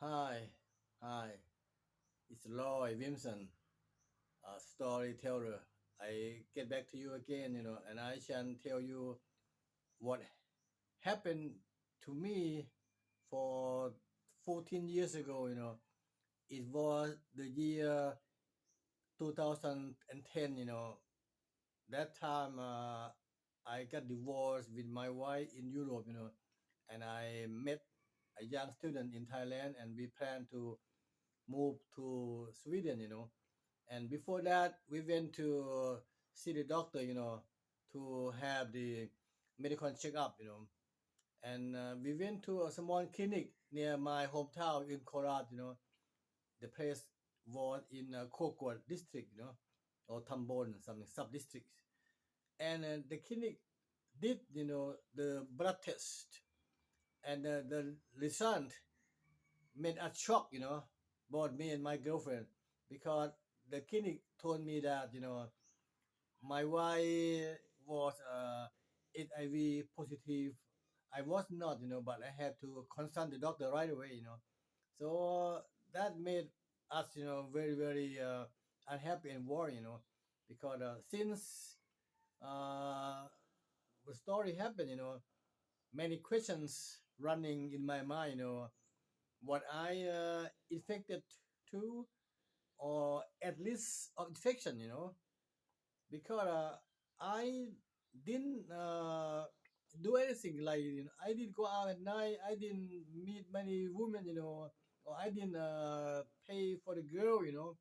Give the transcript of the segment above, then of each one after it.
Hi, hi. It's Roy Wilson, a storyteller. I get back to you again, and I shall tell you what happened to me for 14 years ago. It was the year 2010. That time I got divorced with my wife in Europe. And I met a young student in Thailand, and we plan to move to Sweden. And before that we went to see the doctor, to have the medical checkup. And we went to a small clinic near my hometown in Korat. The place was in Kokwa district, or Tambon, something sub district. And the clinic did, the blood test, and the result made us shocked, both me and my girlfriend, because the clinic told me that, my wife was HIV positive. I was not, but I had to consult the doctor right away. So that made us, very, very unhappy and worried. Because since uh, the story happened, many questions running in my mind. What I infected to, or at least of infection. Because I didn't do anything, like, I didn't go out at night, I didn't meet many women, or I didn't pay for the girl.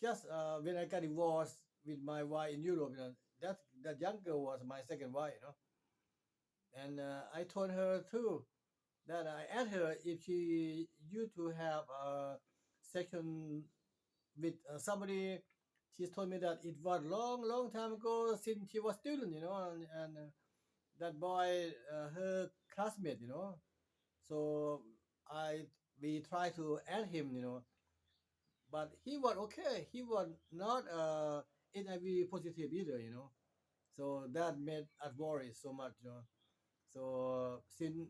Just when I got divorced with my wife in Europe, that young girl was my second wife. And I told her too, that I asked her if she used to have a session with somebody. She told me that it was long, long time ago, since she was student, and that boy, her classmate. So I we tried to add him, but he was okay. He was not HIV positive either. So that made us worry so much. So since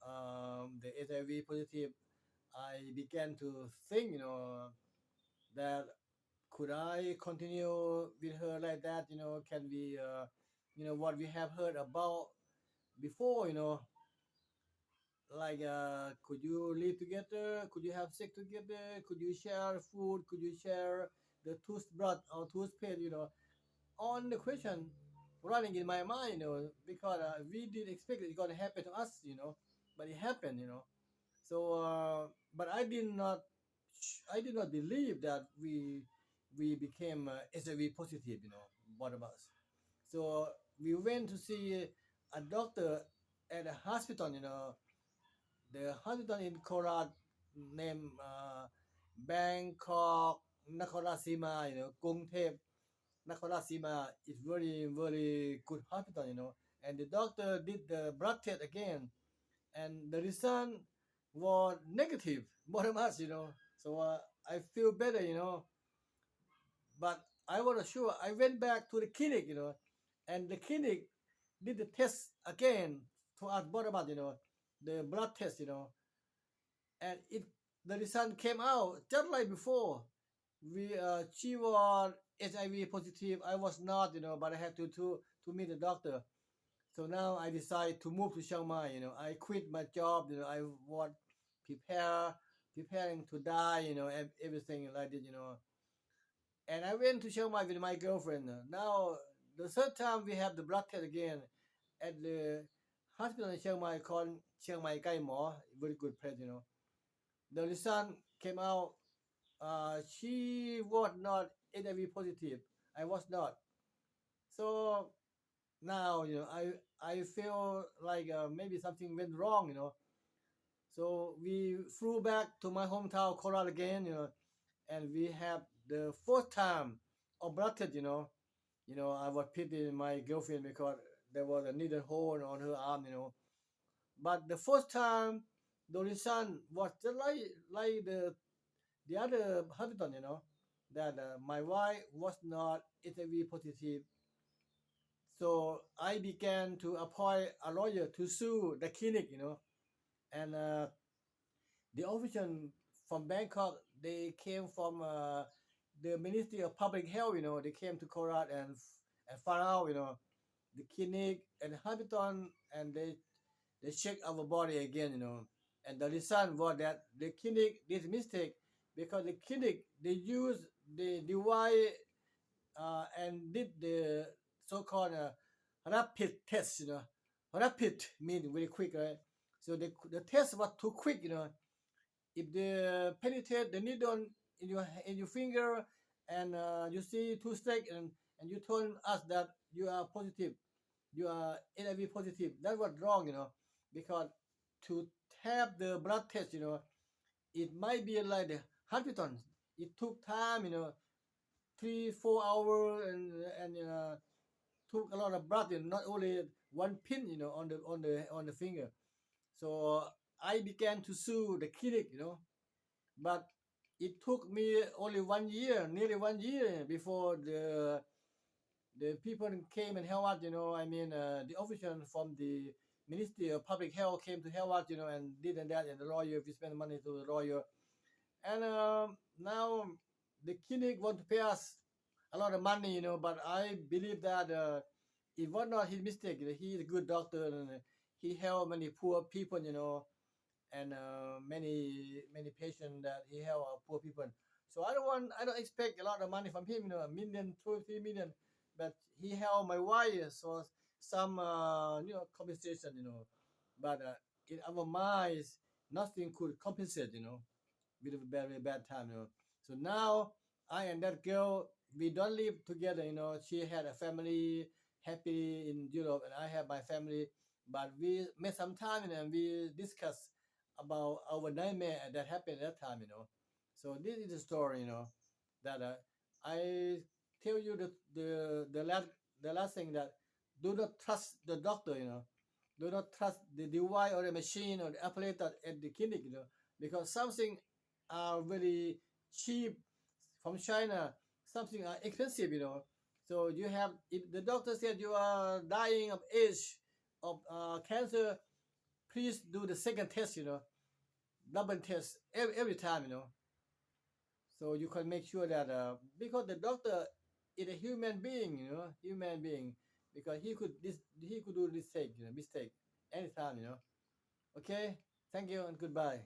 the HIV positive, I began to think, that could I continue with her like that? Can we, what we have heard about before, like, could you live together? Could you have sex together? Could you share food? Could you share the toothbrush or toothpaste? On the question running in my mind, because we didn't expect it gonna happen to us, but it happened. So, but I did not believe that we became HIV positive. Both of us. So we went to see a doctor at a hospital. The hospital in Korat, named Bangkok Nakorasima. Kungthep Nakorasima is very, very good hospital. And the doctor did the blood test again, and the result was negative, more than us. So I feel better. But I was sure. I went back to the clinic, and the clinic did the test again to ask what about, the blood test, and the result came out just like before. She was HIV positive. I was not, but I had to meet the doctor. So now I decided to move to Chiang Mai. I quit my job. I was preparing to die. Everything like that. And I went to Chiang Mai with my girlfriend. Now the third time we have the blood test again at the hospital in Chiang Mai called Chiang Mai Kai Mo, very good place. The result came out. She was not HIV positive. I was not. So now, I feel like maybe something went wrong. So we flew back to my hometown, Korat again. And we have the fourth time of blood test. I was pitying my girlfriend because there was a needle hole on her arm. But the first time, the result was just like the other hospital. That my wife was not HIV positive. So I began to appoint a lawyer to sue the clinic. And The official from Bangkok, they came from the Ministry of Public Health. They came to Korat and found out, the clinic and Hamilton, and they check our body again. And the reason was that the clinic did mistake because the clinic they use the device and did the so-called rapid test. Rapid means very quick, right? So the test was too quick. If they penetrate the needle in your finger and you see two stick and you told us that you are positive, you are HIV positive. That was wrong, because to have the blood test, it might be like the Huntington. It took time, 3 4 hours and took a lot of blood, not only one pin, on the finger. So I began to sue the clinic, but it took me only 1 year, nearly 1 year before the people came and helped us. I mean, the official from the Ministry of Public Health came to help us, and did and that, and the lawyer, we spent money to the lawyer, and now the clinic want to pay us a lot of money, but I believe that it was not his mistake. He is a good doctor, and he helped many poor people, and many patients that he help are poor people. So I don't expect a lot of money from him, a million, 2 3 million, but he helped my wife, so some compensation, but in our minds nothing could compensate, with a very bad time, So now I and that girl, we don't live together, She had a family happy in Europe, and I have my family. But we met some time, and we discuss about our nightmare that happened at that time, So this is the story, that I tell you the last thing, that do not trust the doctor, Do not trust the device or the machine or the apparatus at the clinic, because something are very cheap from China, something are expensive, So you have, if the doctor said you are dying of age of cancer, please do the second test, double test every time, So you can make sure that because the doctor is a human being, human being, because he could do mistake, anytime, Okay, thank you and goodbye.